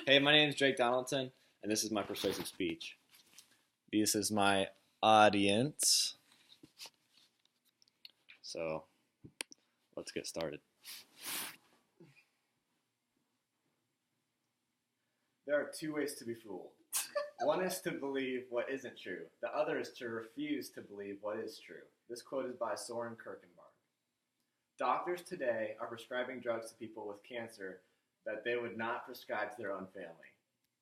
Hey, my name is Drake Donaldson, and this is my persuasive speech. This is my audience. So, let's get started. There are two ways to be fooled. One is to believe what isn't true. The other is to refuse to believe what is true. This quote is by Soren Kierkegaard. Doctors today are prescribing drugs to people with cancer that they would not prescribe to their own family.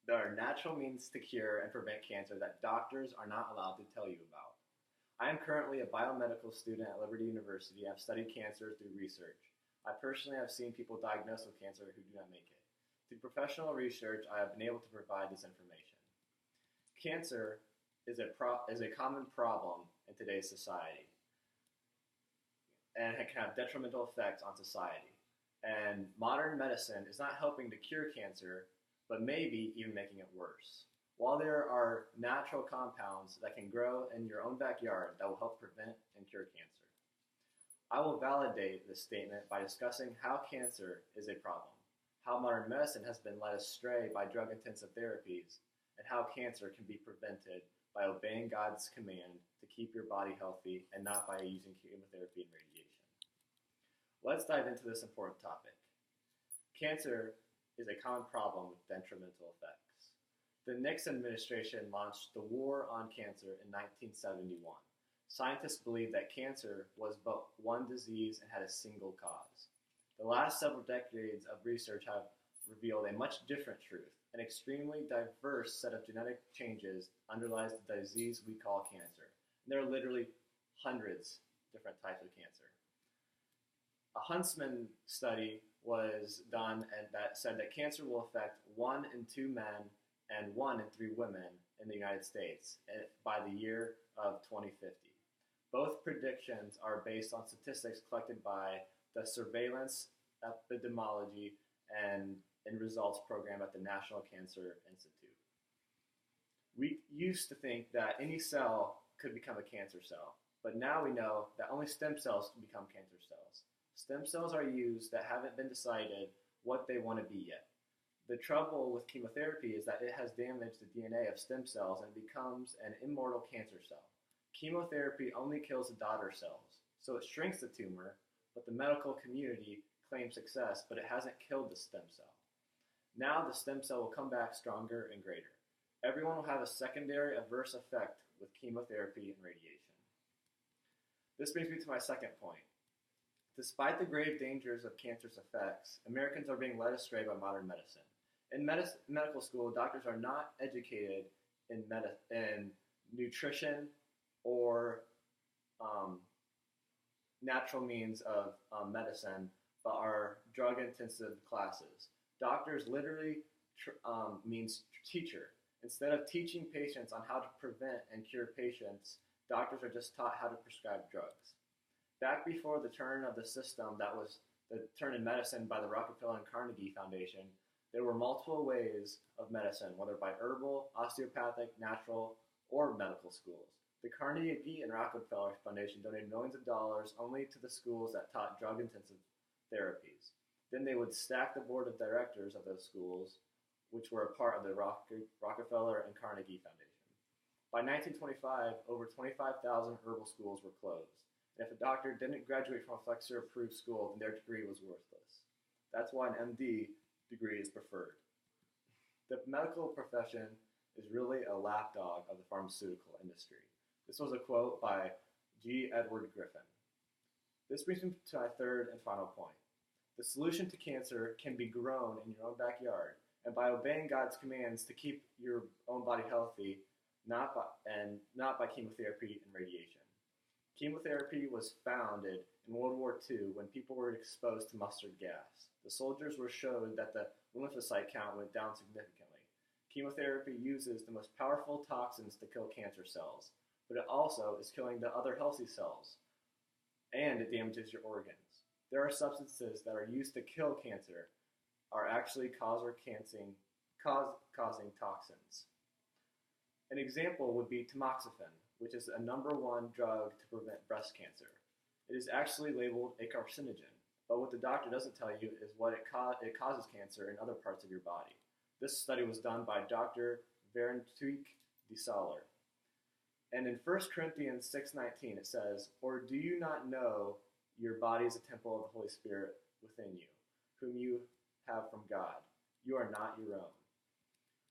There are natural means to cure and prevent cancer that doctors are not allowed to tell you about. I am currently a biomedical student at Liberty University. I've studied cancer through research. I personally have seen people diagnosed with cancer who do not make it. Through professional research, I have been able to provide this information. Cancer is a common problem in today's society, and it can have detrimental effects on society. And modern medicine is not helping to cure cancer, but maybe even making it worse. While there are natural compounds that can grow in your own backyard that will help prevent and cure cancer, I will validate this statement by discussing how cancer is a problem, how modern medicine has been led astray by drug-intensive therapies, and how cancer can be prevented by obeying God's command to keep your body healthy and not by using chemotherapy and radiation. Let's dive into this important topic. Cancer is a common problem with detrimental effects. The Nixon administration launched the War on Cancer in 1971. Scientists believed that cancer was but one disease and had a single cause. The last several decades of research have revealed a much different truth. An extremely diverse set of genetic changes underlies the disease we call cancer. And there are literally hundreds of different types of cancer. A Huntsman study was done and that said that cancer will affect 1 in 2 men and 1 in 3 women in the United States by the year of 2050. Both predictions are based on statistics collected by the Surveillance Epidemiology and Results Program at the National Cancer Institute. We used to think that any cell could become a cancer cell, but now we know that only stem cells can become cancer cells. Stem cells are used that haven't been decided what they want to be yet. The trouble with chemotherapy is that it has damaged the DNA of stem cells and becomes an immortal cancer cell. Chemotherapy only kills the daughter cells, so it shrinks the tumor, but the medical community claims success, but it hasn't killed the stem cell. Now the stem cell will come back stronger and greater. Everyone will have a secondary adverse effect with chemotherapy and radiation. This brings me to my second point. Despite the grave dangers of cancer's effects, Americans are being led astray by modern medicine. In medical school, doctors are not educated in nutrition or natural means of medicine, but are drug-intensive classes. Doctors literally means teacher. Instead of teaching patients on how to prevent and cure patients, doctors are just taught how to prescribe drugs. Back before the turn of the system that was the turn in medicine by the Rockefeller and Carnegie Foundation, there were multiple ways of medicine, whether by herbal, osteopathic, natural, or medical schools. The Carnegie and Rockefeller Foundation donated millions of dollars only to the schools that taught drug-intensive therapies. Then they would stack the board of directors of those schools, which were a part of the Rockefeller and Carnegie Foundation. By 1925, over 25,000 herbal schools were closed. And if a doctor didn't graduate from a Flexer-approved school, then their degree was worthless. That's why an MD degree is preferred. The medical profession is really a lapdog of the pharmaceutical industry. This was a quote by G. Edward Griffin. This brings me to my third and final point. The solution to cancer can be grown in your own backyard, and by obeying God's commands to keep your own body healthy, not by chemotherapy and radiation. Chemotherapy was founded in World War II when people were exposed to mustard gas. The soldiers were showed that the lymphocyte count went down significantly. Chemotherapy uses the most powerful toxins to kill cancer cells, but it also is killing the other healthy cells, and it damages your organs. There are substances that are used to kill cancer are actually causing toxins. An example would be tamoxifen, which is a #1 drug to prevent breast cancer. It is actually labeled a carcinogen, but what the doctor doesn't tell you is what it causes cancer in other parts of your body. This study was done by Dr. Verentuik de Saler. And in 1 Corinthians 6:19 it says, "Or do you not know your body is a temple of the Holy Spirit within you, whom you have from God? You are not your own."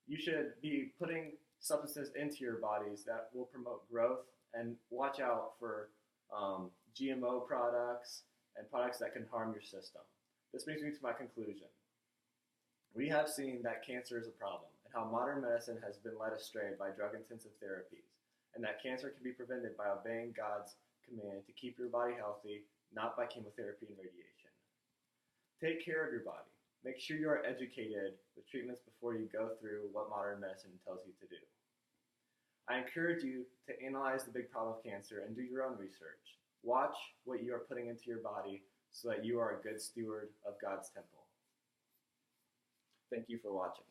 You should be putting substances into your bodies that will promote growth, and watch out for GMO products and products that can harm your system. This brings me to my conclusion. We have seen that cancer is a problem, and how modern medicine has been led astray by drug-intensive therapies, and that cancer can be prevented by obeying God's command to keep your body healthy, not by chemotherapy and radiation. Take care of your body. Make sure you are educated with treatments before you go through what modern medicine tells you to do. I encourage you to analyze the big problem of cancer and do your own research. Watch what you are putting into your body so that you are a good steward of God's temple. Thank you for watching.